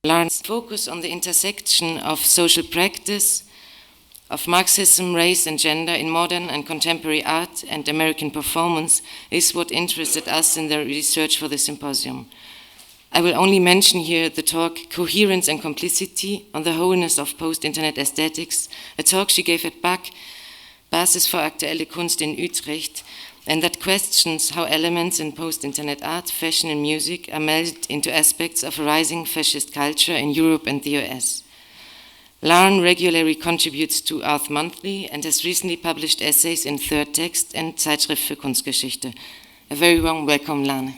Larne's focus on the intersection of social practice, of Marxism, race and gender in modern and contemporary art and American performance is what interested us in the research for the symposium. I will only mention here the talk Coherence and Complicity on the Wholeness of Post-Internet Aesthetics, a talk she gave at BAK, Basis für aktuelle Kunst in Utrecht, and that questions how elements in post-internet art, fashion and music are melded into aspects of a rising fascist culture in Europe and the US. Larne regularly contributes to Art Monthly and has recently published essays in Third Text and Zeitschrift für Kunstgeschichte. A very warm welcome, Larne.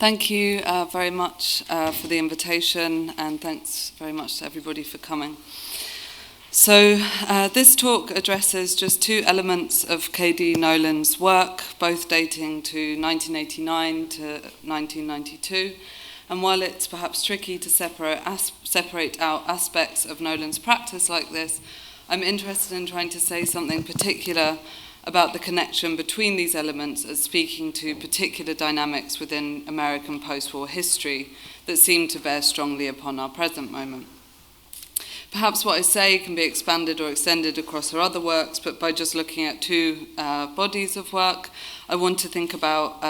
Thank you very much for the invitation, and thanks very much to everybody for coming. So this talk addresses just two elements of Cady Noland's work, both dating to 1989 to 1992. And while it's perhaps tricky to separate out aspects of Noland's practice like this, I'm interested in trying to say something particular about the connection between these elements as speaking to particular dynamics within American post-war history that seem to bear strongly upon our present moment. Perhaps what I say can be expanded or extended across her other works, but by just looking at two bodies of work, I want to think about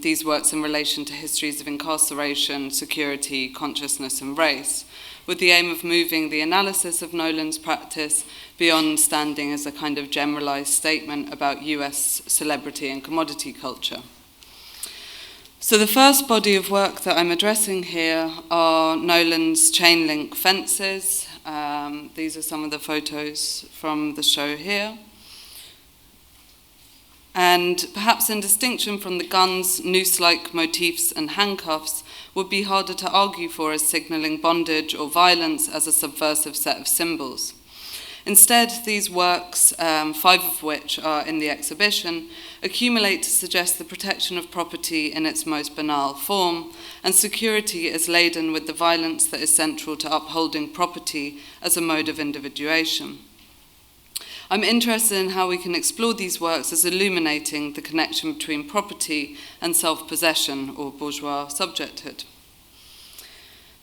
these works in relation to histories of incarceration, security, consciousness, and race, with the aim of moving the analysis of Noland's practice beyond standing as a kind of generalized statement about US celebrity and commodity culture. So the first body of work that I'm addressing here are Noland's chain link fences. These are some of the photos from the show here. And perhaps in distinction from the guns, noose-like motifs and handcuffs would be harder to argue for as signalling bondage or violence as a subversive set of symbols. Instead, these works, 5 of which are in the exhibition, accumulate to suggest the protection of property in its most banal form, and security is laden with the violence that is central to upholding property as a mode of individuation. I'm interested in how we can explore these works as illuminating the connection between property and self-possession, or bourgeois subjecthood.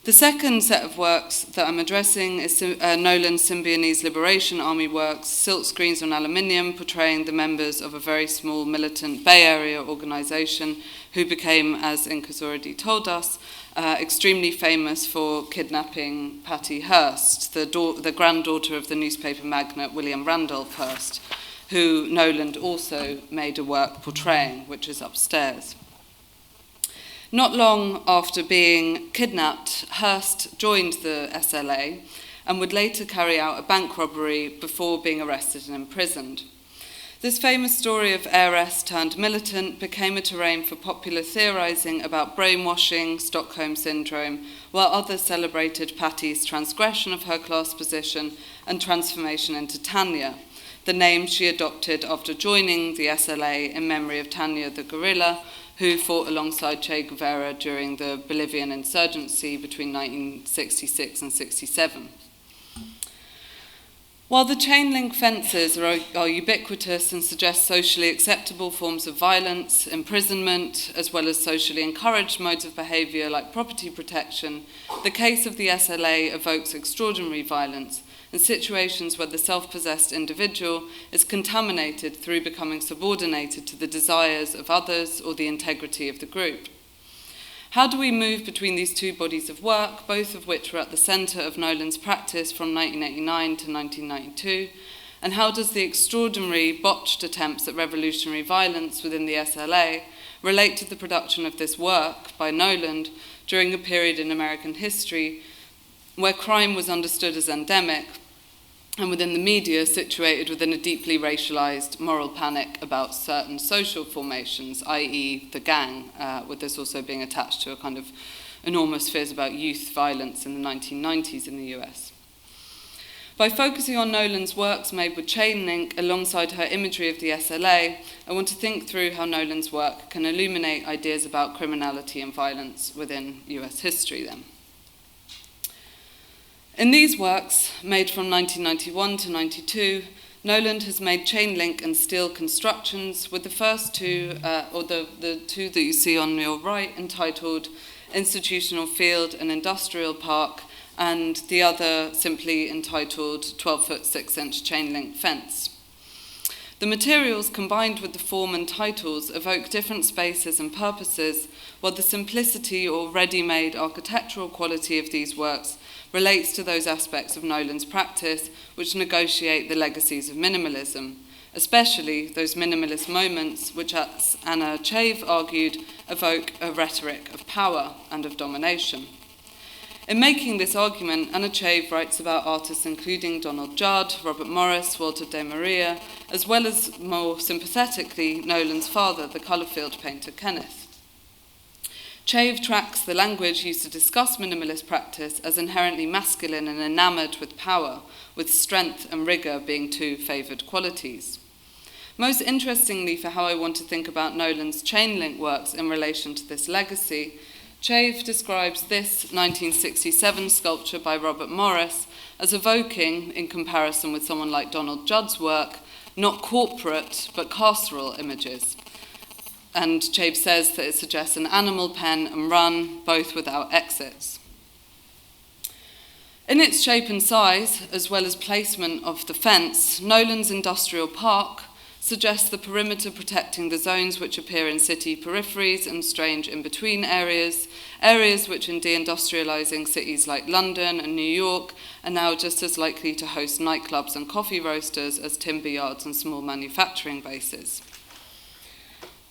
The second set of works that I'm addressing is Nolan's Symbionese Liberation Army works, silk screens on aluminium, portraying the members of a very small militant Bay Area organization who became, as Inka's already told us, extremely famous for kidnapping Patty Hearst, the granddaughter of the newspaper magnate William Randolph Hearst, who Noland also made a work portraying, which is upstairs. Not long after being kidnapped, Hearst joined the SLA and would later carry out a bank robbery before being arrested and imprisoned. This famous story of heiress turned militant became a terrain for popular theorizing about brainwashing, Stockholm syndrome, while others celebrated Patty's transgression of her class position and transformation into Tanya, the name she adopted after joining the SLA in memory of Tanya the guerrilla, who fought alongside Che Guevara during the Bolivian insurgency between 1966 and 67. While the chain link fences are ubiquitous and suggest socially acceptable forms of violence, imprisonment, as well as socially encouraged modes of behavior like property protection, the case of the SLA evokes extraordinary violence in situations where the self-possessed individual is contaminated through becoming subordinated to the desires of others or the integrity of the group. How do we move between these two bodies of work, both of which were at the center of Noland's practice from 1989 to 1992, and how does the extraordinary botched attempts at revolutionary violence within the SLA relate to the production of this work by Noland during a period in American history where crime was understood as endemic, and within the media situated within a deeply racialized moral panic about certain social formations, i.e. the gang, with this also being attached to a kind of enormous fears about youth violence in the 1990s in the US. By focusing on Noland's works made with chain link alongside her imagery of the SLA, I want to think through how Noland's work can illuminate ideas about criminality and violence within US history then. In these works, made from 1991 to 92, Noland has made chain link and steel constructions, with the first two, or the two that you see on your right, entitled institutional field and industrial park, and the other simply entitled 12-foot 6-inch chain link fence. The materials combined with the form and titles evoke different spaces and purposes, while the simplicity or ready-made architectural quality of these works relates to those aspects of Nolan's practice which negotiate the legacies of minimalism, especially those minimalist moments which, as Anna Chave argued, evoke a rhetoric of power and of domination. In making this argument, Anna Chave writes about artists including Donald Judd, Robert Morris, Walter de Maria, as well as, more sympathetically, Nolan's father, the colour-field painter Kenneth. Chave tracks the language used to discuss minimalist practice as inherently masculine and enamoured with power, with strength and rigour being two favoured qualities. Most interestingly for how I want to think about Nolan's chain link works in relation to this legacy, Chave describes this 1967 sculpture by Robert Morris as evoking, in comparison with someone like Donald Judd's work, not corporate but carceral images. And Chave says that it suggests an animal pen and run, both without exits. In its shape and size, as well as placement of the fence, Nolan's industrial park suggests the perimeter protecting the zones which appear in city peripheries and strange in-between areas, areas which in deindustrializing cities like London and New York are now just as likely to host nightclubs and coffee roasters as timber yards and small manufacturing bases.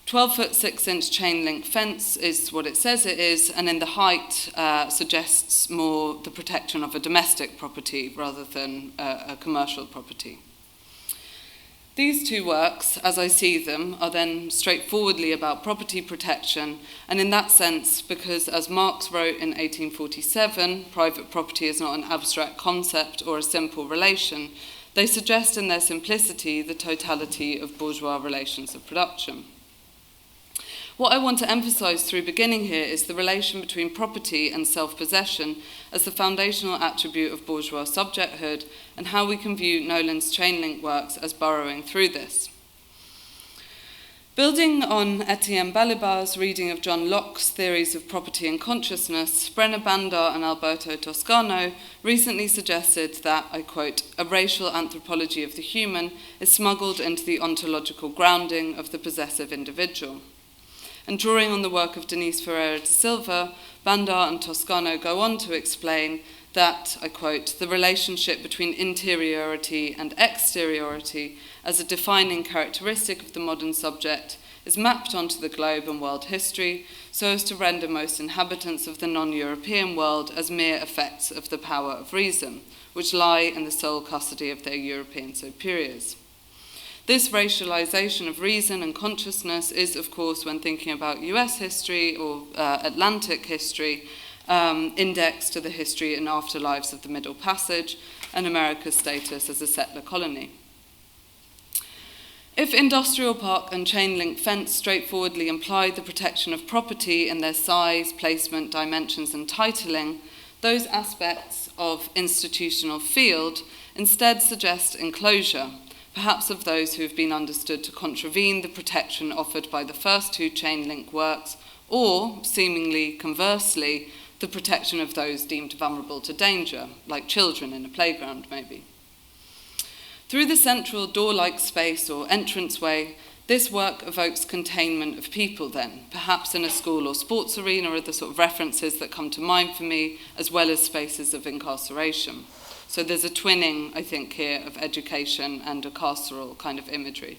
12-foot 6-inch chain link fence is what it says it is, and in the height suggests more the protection of a domestic property rather than a commercial property. These two works, as I see them, are then straightforwardly about property protection, and in that sense, because as Marx wrote in 1847, private property is not an abstract concept or a simple relation, they suggest in their simplicity the totality of bourgeois relations of production. What I want to emphasize through beginning here is the relation between property and self-possession as the foundational attribute of bourgeois subjecthood, and how we can view Nolan's chain link works as burrowing through this. Building on Etienne Balibar's reading of John Locke's theories of property and consciousness, Brenna Bandar and Alberto Toscano recently suggested that, I quote, a racial anthropology of the human is smuggled into the ontological grounding of the possessive individual. And drawing on the work of Denise Ferreira de Silva, Bandar and Toscano go on to explain that, I quote, the relationship between interiority and exteriority as a defining characteristic of the modern subject is mapped onto the globe and world history so as to render most inhabitants of the non-European world as mere effects of the power of reason, which lie in the sole custody of their European superiors. This racialization of reason and consciousness is, of course, when thinking about US history or Atlantic history, indexed to the history and afterlives of the Middle Passage and America's status as a settler colony. If industrial park and chain link fence straightforwardly imply the protection of property in their size, placement, dimensions, and titling, those aspects of institutional field instead suggest enclosure, perhaps of those who have been understood to contravene the protection offered by the first two chain link works, or, seemingly conversely, the protection of those deemed vulnerable to danger, like children in a playground maybe. Through the central door-like space or entranceway, this work evokes containment of people then, perhaps in a school or sports arena are the sort of references that come to mind for me, as well as spaces of incarceration. So there's a twinning, I think, here of education and a carceral kind of imagery.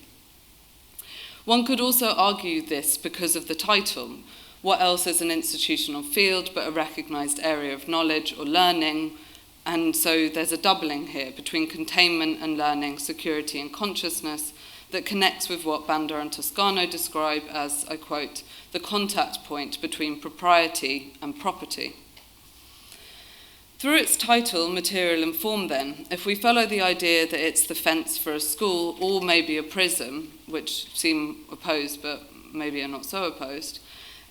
One could also argue this because of the title. What else is an institutional field but a recognized area of knowledge or learning? And so there's a doubling here between containment and learning, security and consciousness that connects with what Bandar and Toscano describe as, I quote, the contact point between propriety and property. Through its title, Material and Form then, if we follow the idea that it's the fence for a school or maybe a prison, which seem opposed but maybe are not so opposed,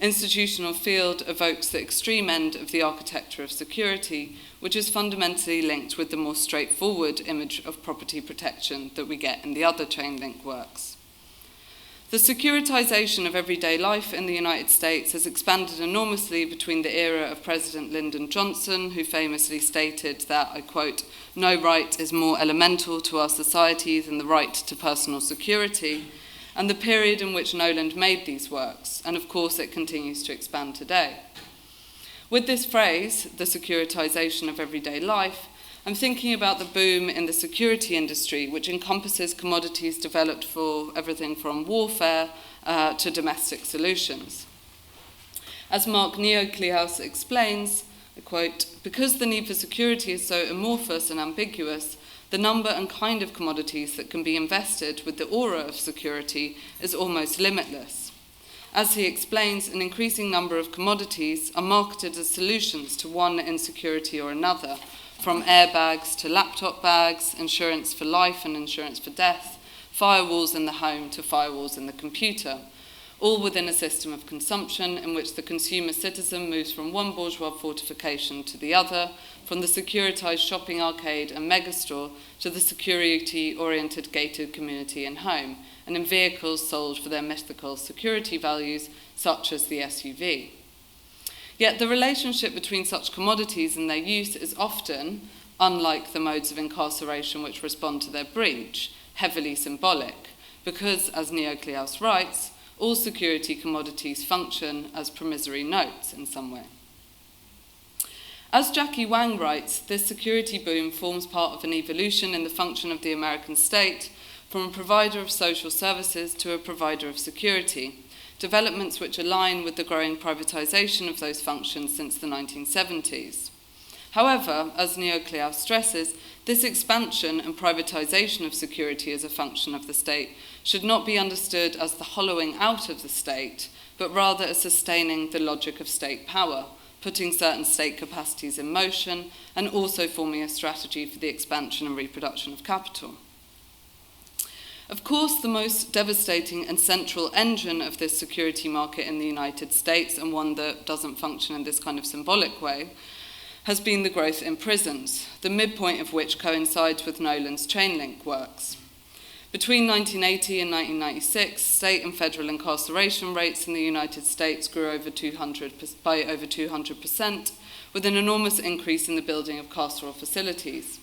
institutional field evokes the extreme end of the architecture of security, which is fundamentally linked with the more straightforward image of property protection that we get in the other chain link works. The securitization of everyday life in the United States has expanded enormously between the era of President Lyndon Johnson, who famously stated that, I quote, "No right is more elemental to our society than the right to personal security," and the period in which Nolan made these works, and of course it continues to expand today. With this phrase, the securitization of everyday life, I'm thinking about the boom in the security industry, which encompasses commodities developed for everything from warfare to domestic solutions. As Mark Neocleous explains, I quote, "Because the need for security is so amorphous and ambiguous, the number and kind of commodities that can be invested with the aura of security is almost limitless. As he explains, an increasing number of commodities are marketed as solutions to one insecurity or another, from airbags to laptop bags, insurance for life and insurance for death, firewalls in the home to firewalls in the computer, all within a system of consumption in which the consumer citizen moves from one bourgeois fortification to the other, from the securitized shopping arcade and megastore to the security-oriented gated community and home, and in vehicles sold for their mythical security values, such as the SUV. Yet the relationship between such commodities and their use is often, unlike the modes of incarceration which respond to their breach, heavily symbolic, because, as Neocleous writes, all security commodities function as promissory notes in some way. As Jackie Wang writes, this security boom forms part of an evolution in the function of the American state from a provider of social services to a provider of security, developments which align with the growing privatization of those functions since the 1970s. However, as Neocleous stresses, this expansion and privatization of security as a function of the state should not be understood as the hollowing out of the state, but rather as sustaining the logic of state power, putting certain state capacities in motion, and also forming a strategy for the expansion and reproduction of capital. Of course, the most devastating and central engine of this security market in the United States, and one that doesn't function in this kind of symbolic way, has been the growth in prisons, the midpoint of which coincides with Nolan's Chainlink works. Between 1980 and 1996, state and federal incarceration rates in the United States grew by over 200%, with an enormous increase in the building of carceral facilities.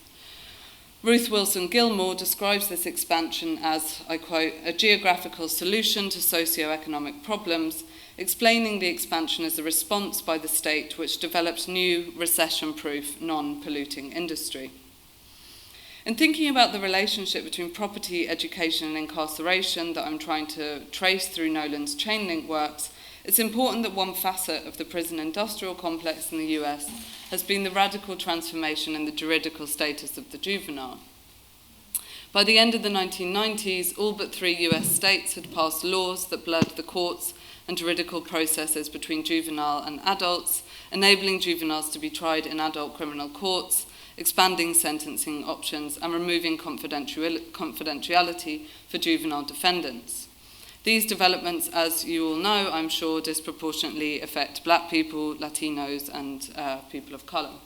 Ruth Wilson Gilmore describes this expansion as, I quote, "a geographical solution to socio-economic problems, explaining the expansion as a response by the state which developed new recession-proof, non-polluting industry." In thinking about the relationship between property, education, and incarceration that I'm trying to trace through Nolan's Chainlink works, it's important that one facet of the prison industrial complex in the US has been the radical transformation in the juridical status of the juvenile. By the end of the 1990s, all but 3 US states had passed laws that blurred the courts and juridical processes between juvenile and adults, enabling juveniles to be tried in adult criminal courts, expanding sentencing options, and removing confidentiality for juvenile defendants. These developments, as you all know, I'm sure, disproportionately affect Black people, Latinos, and people of colour.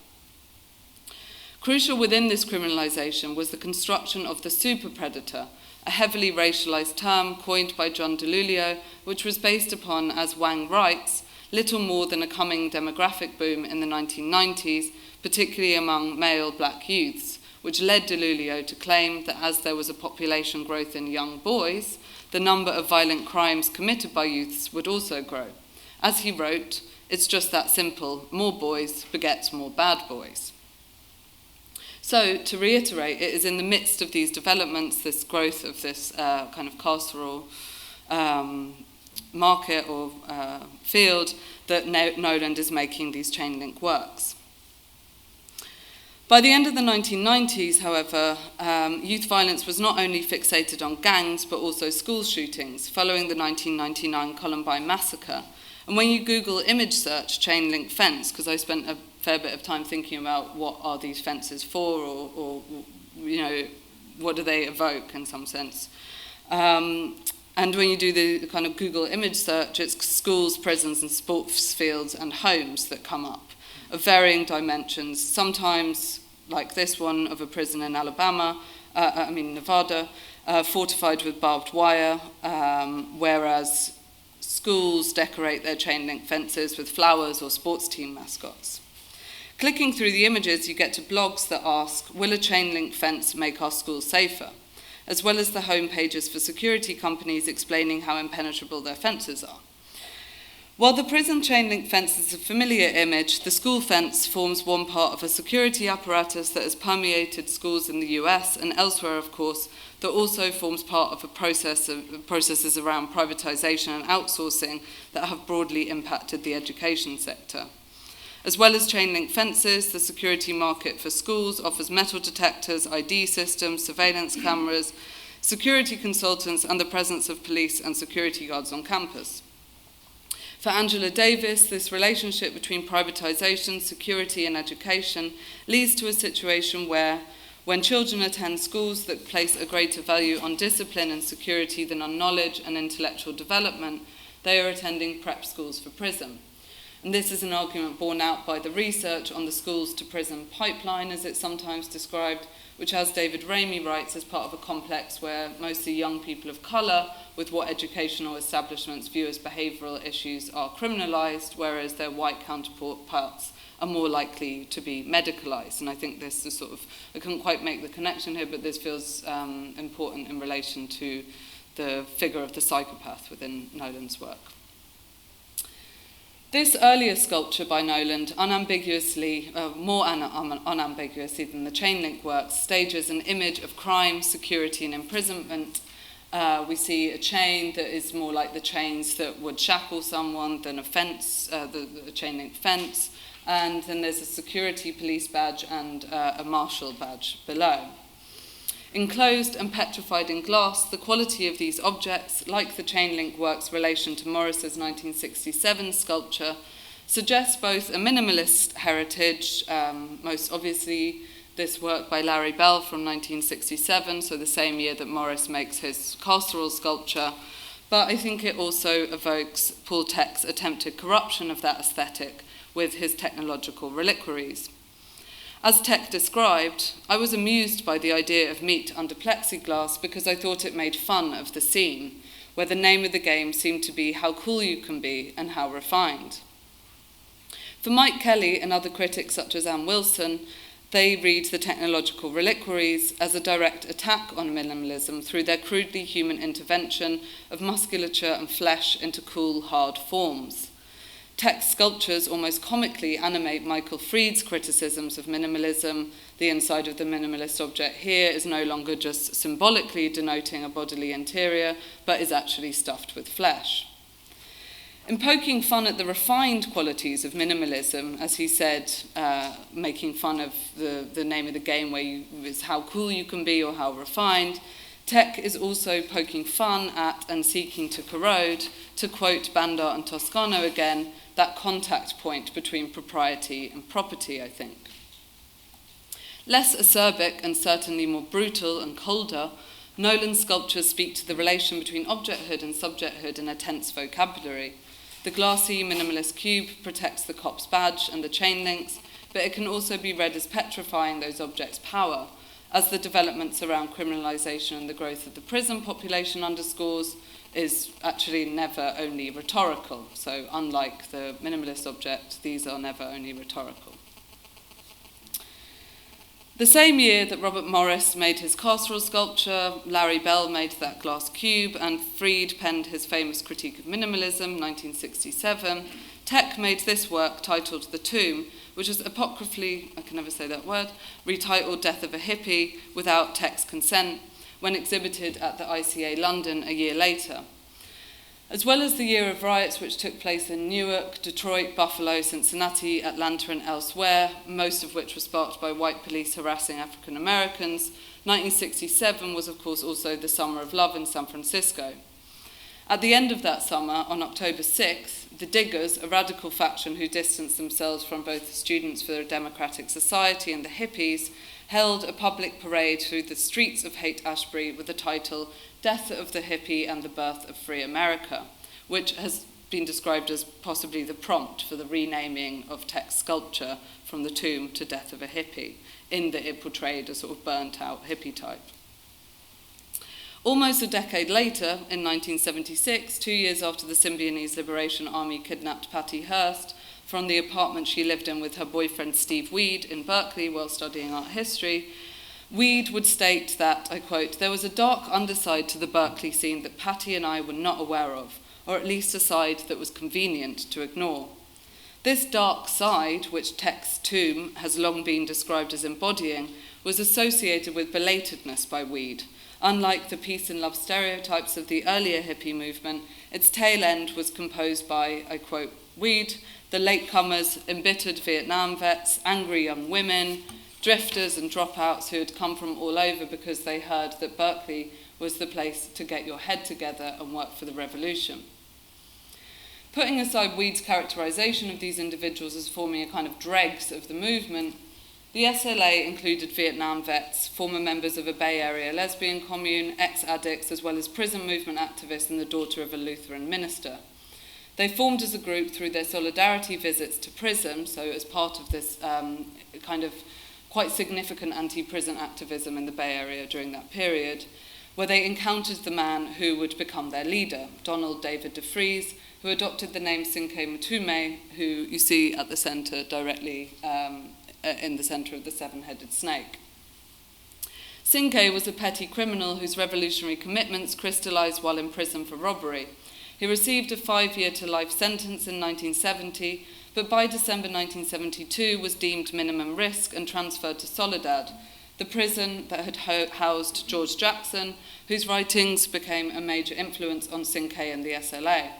Crucial within this criminalisation was the construction of the super predator, a heavily racialised term coined by John DeLulio, which was based upon, as Wang writes, little more than a coming demographic boom in the 1990s, particularly among male Black youths, which led DeLulio to claim that as there was a population growth in young boys, the number of violent crimes committed by youths would also grow. As he wrote, "It's just that simple. More boys begets more bad boys." So, to reiterate, it is in the midst of these developments, this growth of this kind of carceral market or field, that Nolan is making these Chainlink works. By the end of the 1990s, however, youth violence was not only fixated on gangs, but also school shootings, following the 1999 Columbine massacre. And when you Google image search chain-link fence, because I spent a fair bit of time thinking about what are these fences for, or you know, what do they evoke in some sense. And when you do the kind of Google image search, it's schools, prisons, and sports fields and homes that come up, of varying dimensions, sometimes like this one of a prison in Nevada, fortified with barbed wire, whereas schools decorate their chain link fences with flowers or sports team mascots. Clicking through the images, you get to blogs that ask, will a chain link fence make our schools safer? As well as the home pages for security companies explaining how impenetrable their fences are. While the prison chain link fence is a familiar image, the school fence forms one part of a security apparatus that has permeated schools in the US and elsewhere, of course, that also forms part of processes around privatization and outsourcing that have broadly impacted the education sector. As well as chain link fences, the security market for schools offers metal detectors, ID systems, surveillance cameras, security consultants, and the presence of police and security guards on campus. For Angela Davis, this relationship between privatization, security, and education leads to a situation where, when children attend schools that place a greater value on discipline and security than on knowledge and intellectual development, they are attending prep schools for prison. And this is an argument borne out by the research on the schools to prison pipeline, as it's sometimes described, which, as David Ramey writes, is part of a complex where mostly young people of colour with what educational establishments view as behavioural issues are criminalised, whereas their white counterparts are more likely to be medicalised. And I think this is sort of, I couldn't quite make the connection here, but this feels important in relation to the figure of the psychopath within Nolan's work. This earlier sculpture by Nolan, unambiguously, more unambiguously than the chain link works, stages an image of crime, security, and imprisonment. We see a chain that is more like the chains that would shackle someone than a fence, the chain link fence, and then there's a security police badge and a marshal badge below. Enclosed and petrified in glass, the quality of these objects, like the chain link work's relation to Morris's 1967 sculpture, suggests both a minimalist heritage, most obviously this work by Larry Bell from 1967, so the same year that Morris makes his carceral sculpture, but I think it also evokes Paul Tech's attempted corruption of that aesthetic with his technological reliquaries. As Tech described, I was amused by the idea of meat under plexiglass because I thought it made fun of the scene, where the name of the game seemed to be how cool you can be and how refined. For Mike Kelly and other critics such as Ann Wilson, they read the technological reliquaries as a direct attack on minimalism through their crudely human intervention of musculature and flesh into cool, hard forms. Tech's sculptures almost comically animate Michael Fried's criticisms of minimalism. The inside of the minimalist object here is no longer just symbolically denoting a bodily interior, but is actually stuffed with flesh. In poking fun at the refined qualities of minimalism, as he said, making fun of the name of the game where is how cool you can be or how refined, Tech is also poking fun at and seeking to corrode, to quote Bandit and Toscano again, that contact point between propriety and property, I think. Less acerbic and certainly more brutal and colder, Nolan's sculptures speak to the relation between objecthood and subjecthood in a tense vocabulary. The glassy minimalist cube protects the cop's badge and the chain links, but it can also be read as petrifying those objects' power, as the developments around criminalisation and the growth of the prison population underscores, is actually never only rhetorical. So unlike the minimalist object, these are never only rhetorical. The same year that Robert Morris made his carceral sculpture, Larry Bell made that glass cube, and Fried penned his famous critique of minimalism, 1967, Tech made this work titled The Tomb, which was apocryphally, I can never say that word, retitled Death of a Hippie without Tech's consent, when exhibited at the ICA London a year later. As well as the year of riots which took place in Newark, Detroit, Buffalo, Cincinnati, Atlanta and elsewhere, most of which were sparked by white police harassing African Americans, 1967 was of course also the Summer of Love in San Francisco. At the end of that summer, on October 6th, the Diggers, a radical faction who distanced themselves from both the Students for a Democratic Society and the hippies, held a public parade through the streets of Haight-Ashbury with the title Death of the Hippie and the Birth of Free America, which has been described as possibly the prompt for the renaming of Tech's sculpture from The Tomb to Death of a Hippie, in that it portrayed a sort of burnt-out hippie type. Almost a decade later, in 1976, 2 years after the Symbionese Liberation Army kidnapped Patty Hearst from the apartment she lived in with her boyfriend Steve Weed in Berkeley while studying art history, Weed would state that, I quote, "There was a dark underside to the Berkeley scene that Patty and I were not aware of, or at least a side that was convenient to ignore. This dark side, which Tex Toom has long been described as embodying, was associated with belatedness by Weed. Unlike the peace and love stereotypes of the earlier hippie movement, its tail end was composed by, I quote, Weed, the latecomers, embittered Vietnam vets, angry young women, drifters and dropouts who had come from all over because they heard that Berkeley was the place to get your head together and work for the revolution." Putting aside Weed's characterization of these individuals as forming a kind of dregs of the movement, the SLA included Vietnam vets, former members of a Bay Area lesbian commune, ex-addicts, as well as prison movement activists and the daughter of a Lutheran minister. They formed as a group through their solidarity visits to prison, so as part of this kind of quite significant anti-prison activism in the Bay Area during that period, where they encountered the man who would become their leader, Donald David DeFries, who adopted the name Cinque Matume, who you see at the center directly in the center of the seven-headed snake. Cinque was a petty criminal whose revolutionary commitments crystallized while in prison for robbery. He received a 5-year-to-life sentence in 1970, but by December 1972 was deemed minimum risk and transferred to Soledad, the prison that had housed George Jackson, whose writings became a major influence on Cinque and the SLA.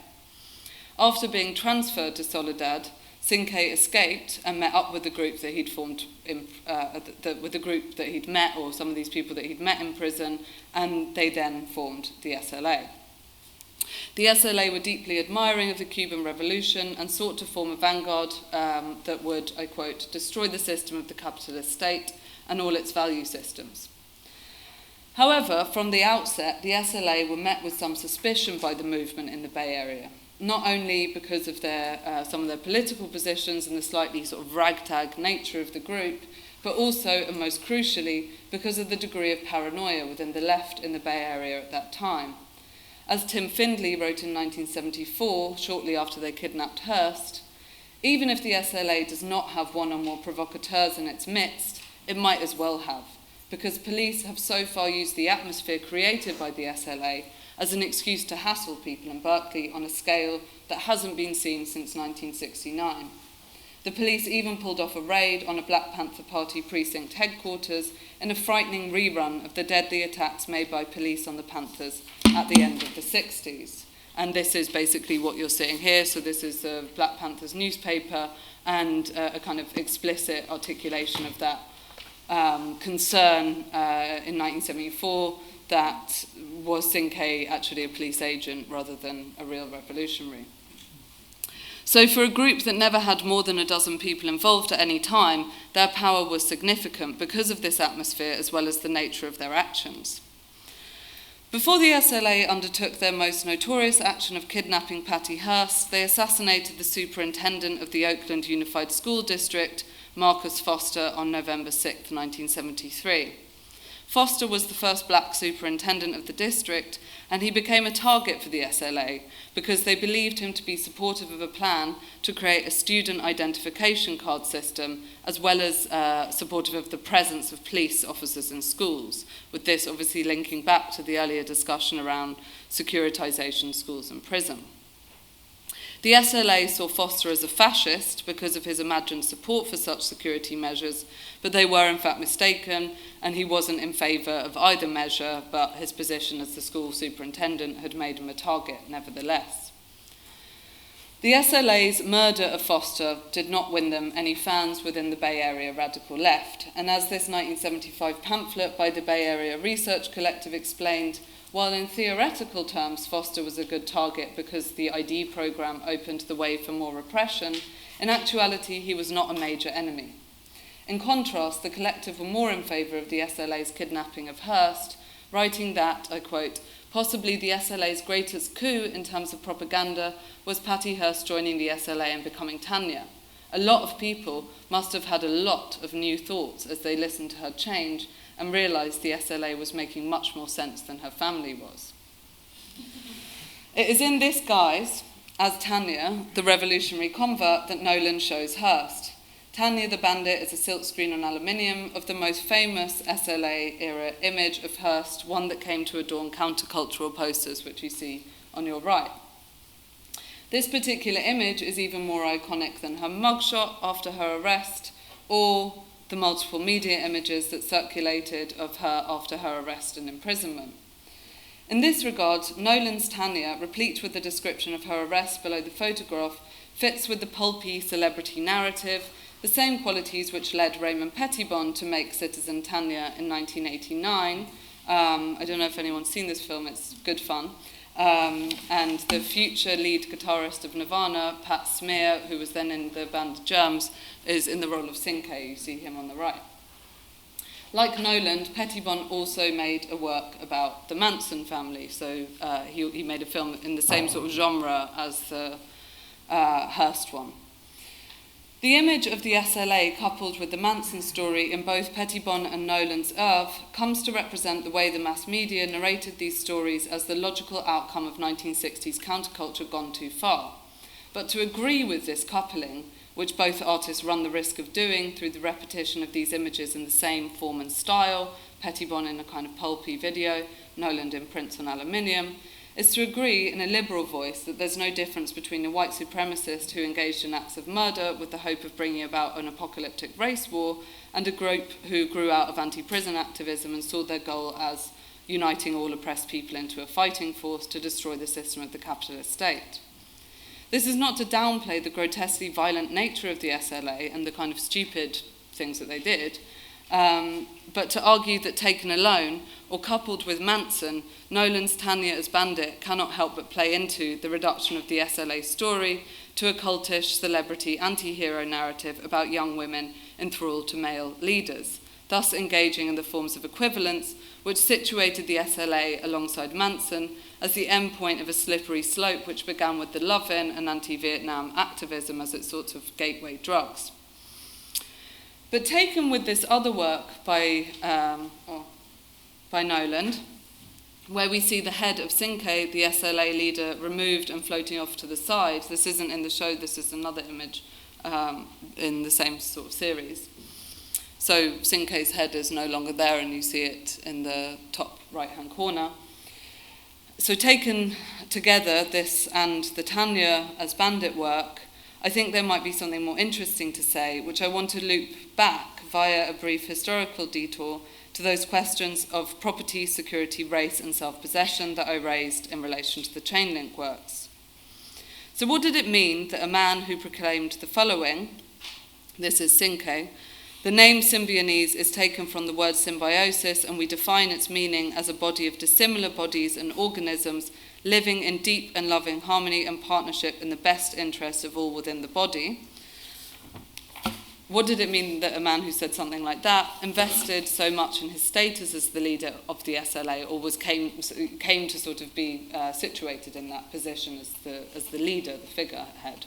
After being transferred to Soledad, Cinque escaped and met up with the group that he'd formed, with the group that he'd met, or some of these people that he'd met in prison, and they then formed the SLA. The SLA were deeply admiring of the Cuban Revolution and sought to form a vanguard that would, I quote, "destroy the system of the capitalist state and all its value systems." However, from the outset, the SLA were met with some suspicion by the movement in the Bay Area, not only because of some of their political positions and the slightly sort of ragtag nature of the group, but also, and most crucially, because of the degree of paranoia within the left in the Bay Area at that time. As Tim Findley wrote in 1974, shortly after they kidnapped Hearst, even if the SLA does not have one or more provocateurs in its midst, it might as well have, because police have so far used the atmosphere created by the SLA as an excuse to hassle people in Berkeley on a scale that hasn't been seen since 1969. The police even pulled off a raid on a Black Panther Party precinct headquarters in a frightening rerun of the deadly attacks made by police on the Panthers at the end of the 60s. And this is basically what you're seeing here. So this is the Black Panthers newspaper and a kind of explicit articulation of that concern in 1974 that was Cinque actually a police agent rather than a real revolutionary. So for a group that never had more than a dozen people involved at any time, their power was significant because of this atmosphere as well as the nature of their actions. Before the SLA undertook their most notorious action of kidnapping Patty Hearst, they assassinated the superintendent of the Oakland Unified School District, Marcus Foster, on November 6, 1973. Foster was the first black superintendent of the district, and he became a target for the SLA because they believed him to be supportive of a plan to create a student identification card system, as well as supportive of the presence of police officers in schools, with this obviously linking back to the earlier discussion around securitization, schools and prison. The SLA saw Foster as a fascist because of his imagined support for such security measures, but they were in fact mistaken, and he wasn't in favour of either measure, but his position as the school superintendent had made him a target nevertheless. The SLA's murder of Foster did not win them any fans within the Bay Area radical left, and as this 1975 pamphlet by the Bay Area Research Collective explained, while in theoretical terms Foster was a good target because the ID program opened the way for more repression, in actuality he was not a major enemy. In contrast, the collective were more in favour of the SLA's kidnapping of Hearst, writing that, I quote, "Possibly the SLA's greatest coup in terms of propaganda was Patty Hearst joining the SLA and becoming Tanya. A lot of people must have had a lot of new thoughts as they listened to her change and realised the SLA was making much more sense than her family was. It is in this guise, as Tanya, the revolutionary convert, that Nolan shows Hearst. Tanya the Bandit is a silkscreen on aluminium of the most famous SLA-era image of Hearst, one that came to adorn countercultural posters, which you see on your right. This particular image is even more iconic than her mugshot after her arrest, or the multiple media images that circulated of her after her arrest and imprisonment. In this regard, Nolan's Tanya, replete with the description of her arrest below the photograph, fits with the pulpy celebrity narrative, the same qualities which led Raymond Pettibon to make Citizen Tanya in 1989. I don't know if anyone's seen this film, it's good fun. And the future lead guitarist of Nirvana, Pat Smear, who was then in the band Germs, is in the role of Cinque. You see him on the right. Like Nolan, Pettibon also made a work about the Manson family. So he made a film in the same sort of genre as the Hearst one. The image of the SLA coupled with the Manson story in both Pettibon and Nolan's oeuvre comes to represent the way the mass media narrated these stories as the logical outcome of 1960s counterculture gone too far. But to agree with this coupling, which both artists run the risk of doing through the repetition of these images in the same form and style, Pettibon in a kind of pulpy video, Nolan in prints on aluminium, is to agree in a liberal voice that there's no difference between a white supremacist who engaged in acts of murder with the hope of bringing about an apocalyptic race war and a group who grew out of anti-prison activism and saw their goal as uniting all oppressed people into a fighting force to destroy the system of the capitalist state. This is not to downplay the grotesquely violent nature of the SLA and the kind of stupid things that they did, but to argue that taken alone or coupled with Manson, Nolan's Tanya as Bandit cannot help but play into the reduction of the SLA story to a cultish celebrity anti-hero narrative about young women enthralled to male leaders, thus engaging in the forms of equivalence which situated the SLA alongside Manson as the endpoint of a slippery slope which began with the love-in and anti-Vietnam activism as its sorts of gateway drugs. But taken with this other work by Nolan, where we see the head of Cinque, the SLA leader, removed and floating off to the side. This isn't in the show, this is another image in the same sort of series. So Cinque's head is no longer there, and you see it in the top right-hand corner. So taken together, this and the Tanya as Bandit work, I think there might be something more interesting to say, which I want to loop back via a brief historical detour to those questions of property, security, race, and self-possession that I raised in relation to the chain link works. So what did it mean that a man who proclaimed the following, this is Cinque, the name Symbionese is taken from the word symbiosis, and we define its meaning as a body of dissimilar bodies and organisms living in deep and loving harmony and partnership in the best interests of all within the body. What did it mean that a man who said something like that invested so much in his status as the leader of the SLA, or came to sort of be situated in that position as the leader, the figurehead?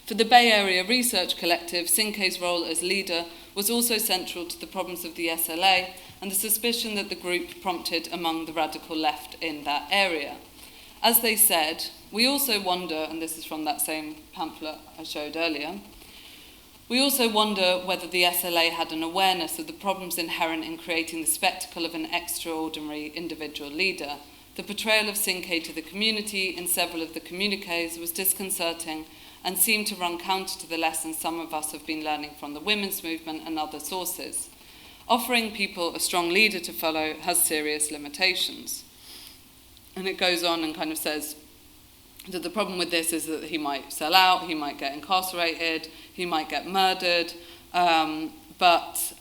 For the Bay Area Research Collective, Cinque's role as leader was also central to the problems of the SLA and the suspicion that the group prompted among the radical left in that area. As they said, we also wonder, and this is from that same pamphlet I showed earlier, we also wonder whether the SLA had an awareness of the problems inherent in creating the spectacle of an extraordinary individual leader. The portrayal of Cinque to the community in several of the communiques was disconcerting and seemed to run counter to the lessons some of us have been learning from the women's movement and other sources. Offering people a strong leader to follow has serious limitations. And it goes on and kind of says that the problem with this is that he might sell out, he might get incarcerated, he might get murdered, but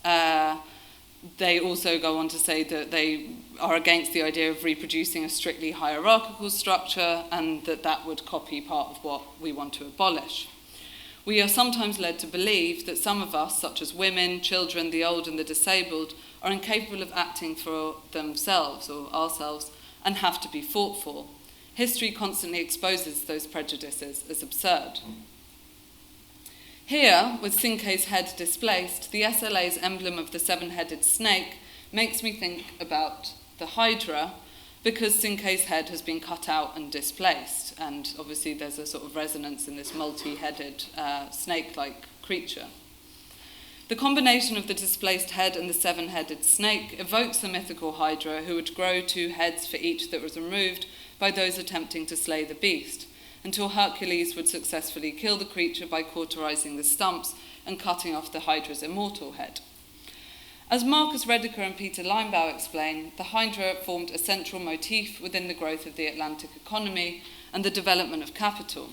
they also go on to say that they are against the idea of reproducing a strictly hierarchical structure and that would copy part of what we want to abolish. We are sometimes led to believe that some of us, such as women, children, the old and the disabled, are incapable of acting for themselves or ourselves and have to be fought for. History constantly exposes those prejudices as absurd. Here, with Sinkei's head displaced, the SLA's emblem of the seven-headed snake makes me think about the Hydra, because Sinkei's head has been cut out and displaced, and obviously there's a sort of resonance in this multi-headed snake-like creature. The combination of the displaced head and the seven-headed snake evokes the mythical Hydra, who would grow 2 heads for each that was removed by those attempting to slay the beast, until Hercules would successfully kill the creature by cauterizing the stumps and cutting off the Hydra's immortal head. As Marcus Rediker and Peter Linebaugh explain, the Hydra formed a central motif within the growth of the Atlantic economy and the development of capital.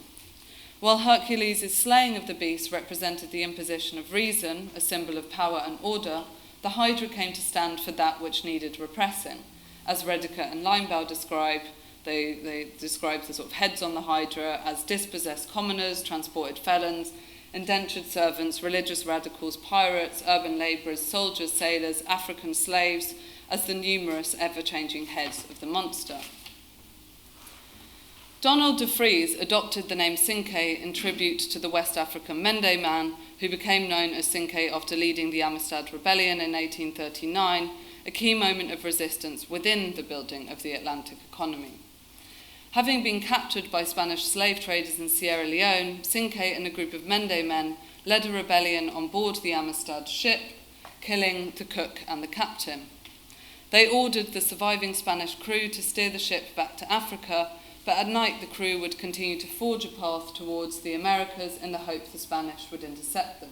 While Hercules' slaying of the beast represented the imposition of reason, a symbol of power and order, the Hydra came to stand for that which needed repressing. As Rediker and Linebaugh describe, they describe the sort of heads on the Hydra as dispossessed commoners, transported felons, indentured servants, religious radicals, pirates, urban labourers, soldiers, sailors, African slaves, as the numerous ever-changing heads of the monster. Donald de Vries adopted the name Sinkei in tribute to the West African Mende man, who became known as Sinkei after leading the Amistad Rebellion in 1839, a key moment of resistance within the building of the Atlantic economy. Having been captured by Spanish slave traders in Sierra Leone, Sinkei and a group of Mende men led a rebellion on board the Amistad ship, killing the cook and the captain. They ordered the surviving Spanish crew to steer the ship back to Africa, but at night the crew would continue to forge a path towards the Americas in the hope the Spanish would intercept them.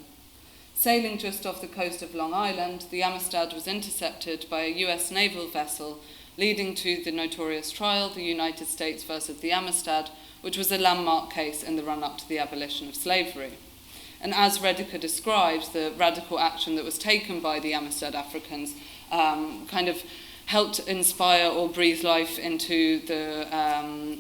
Sailing just off the coast of Long Island, the Amistad was intercepted by a US naval vessel, leading to the notorious trial, the United States versus the Amistad, which was a landmark case in the run-up to the abolition of slavery. And as Rediker describes, the radical action that was taken by the Amistad Africans kind of helped inspire or breathe life into the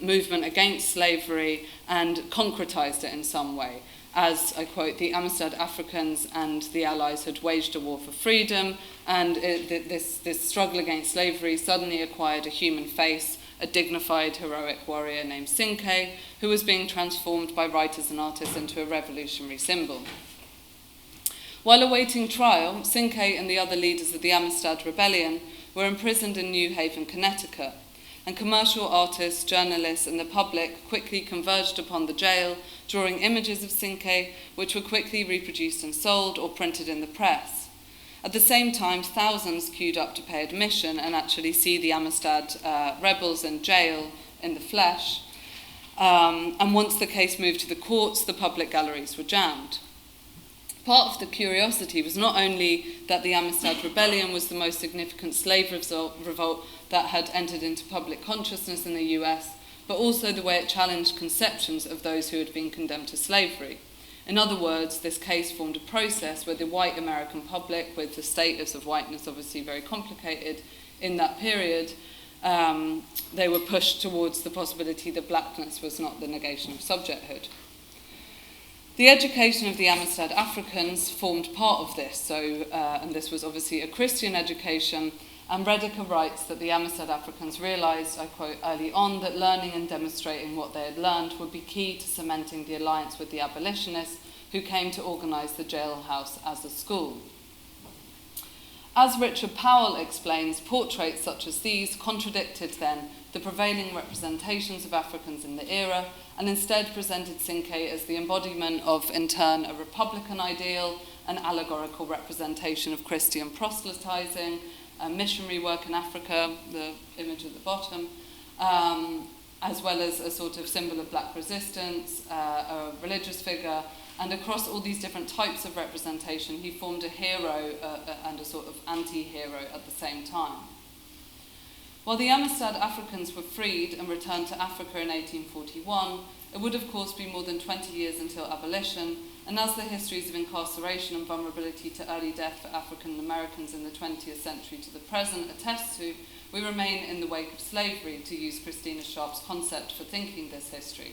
movement against slavery and concretized it in some way. As, I quote, the Amistad Africans and the Allies had waged a war for freedom, and this struggle against slavery suddenly acquired a human face, a dignified, heroic warrior named Sinkei, who was being transformed by writers and artists into a revolutionary symbol. While awaiting trial, Sinkei and the other leaders of the Amistad Rebellion were imprisoned in New Haven, Connecticut, and commercial artists, journalists, and the public quickly converged upon the jail, drawing images of Sinkei, which were quickly reproduced and sold or printed in the press. At the same time, thousands queued up to pay admission and actually see the Amistad rebels in jail in the flesh. And once the case moved to the courts, the public galleries were jammed. Part of the curiosity was not only that the Amistad Rebellion was the most significant slave revolt that had entered into public consciousness in the US, but also the way it challenged conceptions of those who had been condemned to slavery. In other words, this case formed a process where the white American public, with the status of whiteness obviously very complicated in that period, they were pushed towards the possibility that blackness was not the negation of subjecthood. The education of the Amistad Africans formed part of this, and this was obviously a Christian education, and Rediker writes that the Amistad Africans realized, I quote, early on, that learning and demonstrating what they had learned would be key to cementing the alliance with the abolitionists who came to organize the jailhouse as a school. As Richard Powell explains, portraits such as these contradicted then the prevailing representations of Africans in the era, and instead presented Sinkei as the embodiment of, in turn, a republican ideal, an allegorical representation of Christian proselytizing, missionary work in Africa, the image at the bottom, as well as a sort of symbol of black resistance, a religious figure, and across all these different types of representation, he formed a hero and a sort of anti-hero at the same time. While the Amistad Africans were freed and returned to Africa in 1841, it would of course be more than 20 years until abolition, and as the histories of incarceration and vulnerability to early death for African Americans in the 20th century to the present attest to, we remain in the wake of slavery, to use Christina Sharp's concept for thinking this history.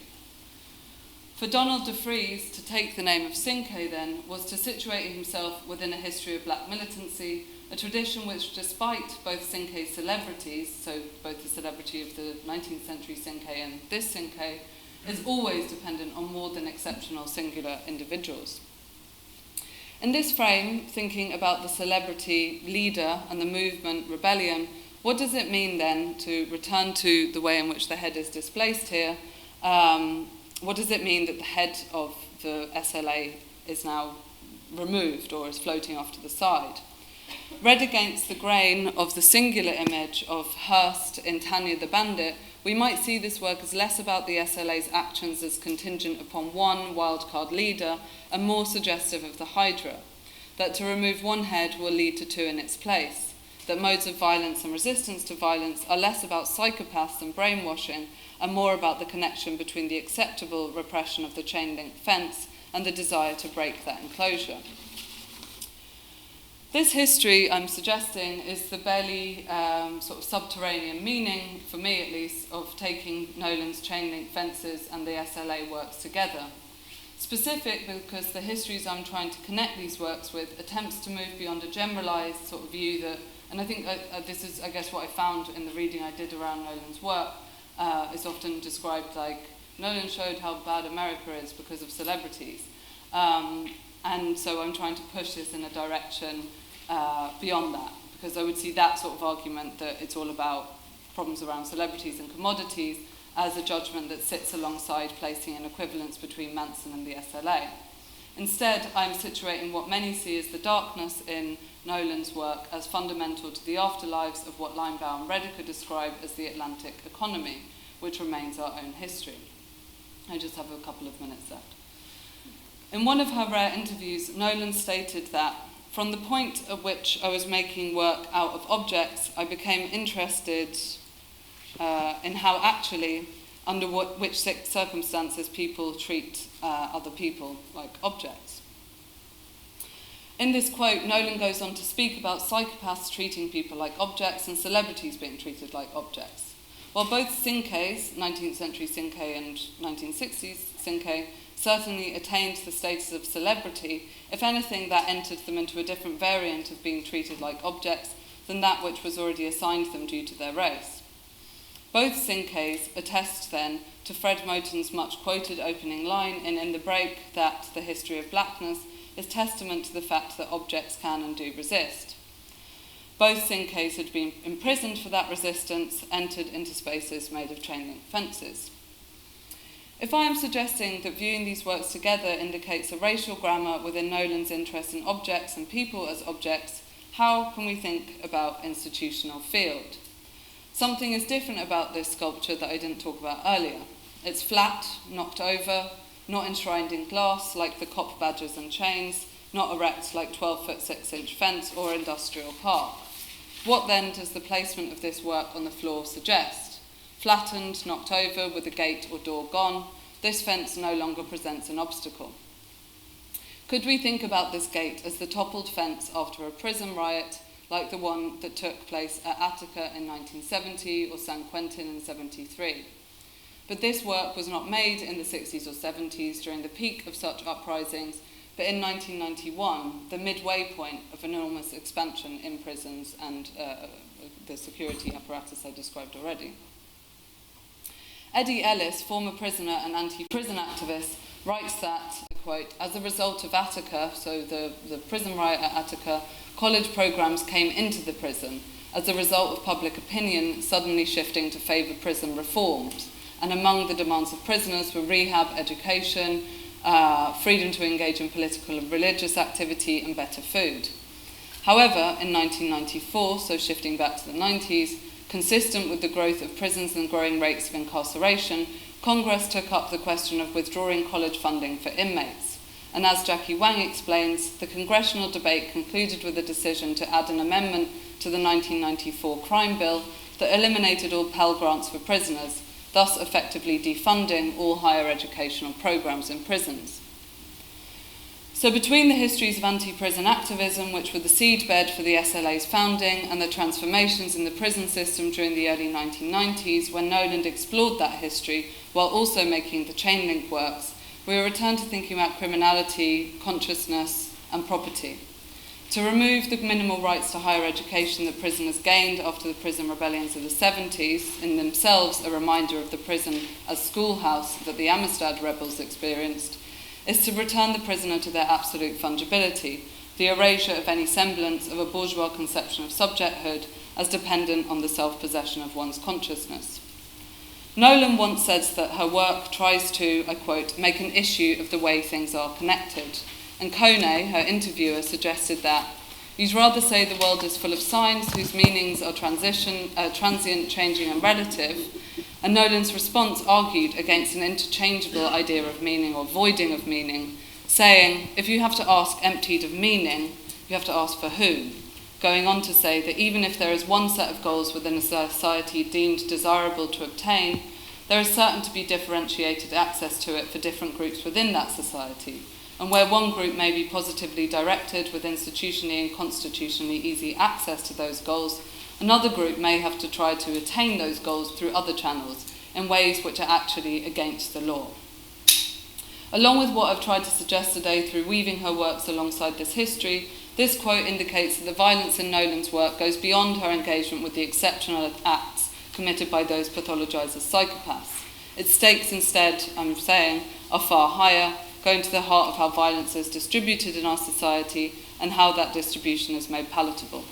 For Donald de Vries to take the name of Sinkei then was to situate himself within a history of black militancy, a tradition which, despite both Sinkei's celebrities, so both the celebrity of the 19th century Sinkei and this Sinkei, is always dependent on more than exceptional singular individuals. In this frame, thinking about the celebrity leader and the movement rebellion, what does it mean then to return to the way in which the head is displaced here? What does it mean that the head of the SLA is now removed or is floating off to the side? Read against the grain of the singular image of Hearst in Tanya the Bandit, we might see this work as less about the SLA's actions as contingent upon one wildcard leader and more suggestive of the Hydra, that to remove one head will lead to two in its place, that modes of violence and resistance to violence are less about psychopaths and brainwashing and more about the connection between the acceptable repression of the chain-link fence and the desire to break that enclosure. This history, I'm suggesting, is the barely sort of subterranean meaning, for me at least, of taking Nolan's chain-link fences and the SLA works together. Specific because the histories I'm trying to connect these works with attempts to move beyond a generalized sort of view that, and I think this is, I guess, what I found in the reading I did around Nolan's work, is often described like, Nolan showed how bad America is because of celebrities. And so I'm trying to push this in a direction beyond that, because I would see that sort of argument that it's all about problems around celebrities and commodities as a judgment that sits alongside placing an equivalence between Manson and the SLA. Instead, I'm situating what many see as the darkness in Nolan's work as fundamental to the afterlives of what Linebaugh and Rediker describe as the Atlantic economy, which remains our own history. I just have a couple of minutes left. In one of her rare interviews, Nolan stated that, from the point at which I was making work out of objects, I became interested in how actually, under which circumstances people treat other people like objects. In this quote, Nolan goes on to speak about psychopaths treating people like objects and celebrities being treated like objects. While both Sinkes, 19th century Sinke and 1960s Sinke, certainly attained the status of celebrity, if anything, that entered them into a different variant of being treated like objects than that which was already assigned them due to their race. Both Sinkes attest, then, to Fred Moten's much-quoted opening line in The Break that the history of blackness is testament to the fact that objects can and do resist. Both Sinkes had been imprisoned for that resistance, entered into spaces made of chain-link fences. If I am suggesting that viewing these works together indicates a racial grammar within Nolan's interest in objects and people as objects, how can we think about institutional field? Something is different about this sculpture that I didn't talk about earlier. It's flat, knocked over, not enshrined in glass like the cop badgers and chains, not erect like 12-foot 6-inch fence or industrial park. What then does the placement of this work on the floor suggest? Flattened, knocked over, with a gate or door gone, this fence no longer presents an obstacle. Could we think about this gate as the toppled fence after a prison riot, like the one that took place at Attica in 1970 or San Quentin in 73? But this work was not made in the 60s or 70s during the peak of such uprisings, but in 1991, the midway point of enormous expansion in prisons and the security apparatus I described already. Eddie Ellis, former prisoner and anti-prison activist, writes that, quote, as a result of Attica, so the prison riot at Attica, college programs came into the prison as a result of public opinion suddenly shifting to favour prison reforms. And among the demands of prisoners were rehab, education, freedom to engage in political and religious activity, and better food. However, in 1994, so shifting back to the 90s, consistent with the growth of prisons and growing rates of incarceration, Congress took up the question of withdrawing college funding for inmates. And as Jackie Wang explains, the congressional debate concluded with a decision to add an amendment to the 1994 crime bill that eliminated all Pell Grants for prisoners, thus effectively defunding all higher educational programs in prisons. So between the histories of anti-prison activism, which were the seedbed for the SLA's founding, and the transformations in the prison system during the early 1990s, when Nolan explored that history while also making the chain-link works, we will return to thinking about criminality, consciousness, and property. To remove the minimal rights to higher education that prisoners gained after the prison rebellions of the 70s, in themselves a reminder of the prison as schoolhouse that the Amistad rebels experienced, is to return the prisoner to their absolute fungibility, the erasure of any semblance of a bourgeois conception of subjecthood as dependent on the self-possession of one's consciousness. Nolan once says that her work tries to, I quote, make an issue of the way things are connected, and Kone, her interviewer, suggested that you'd rather say the world is full of signs whose meanings are transient, changing, and relative, and Nolan's response argued against an interchangeable idea of meaning or voiding of meaning, saying, if you have to ask emptied of meaning, you have to ask for whom, going on to say that even if there is one set of goals within a society deemed desirable to obtain, there is certain to be differentiated access to it for different groups within that society, and where one group may be positively directed with institutionally and constitutionally easy access to those goals, another group may have to try to attain those goals through other channels in ways which are actually against the law. Along with what I've tried to suggest today through weaving her works alongside this history, this quote indicates that the violence in Nolan's work goes beyond her engagement with the exceptional acts committed by those pathologized as psychopaths. Its stakes instead, I'm saying, are far higher, going to the heart of how violence is distributed in our society and how that distribution is made palatable.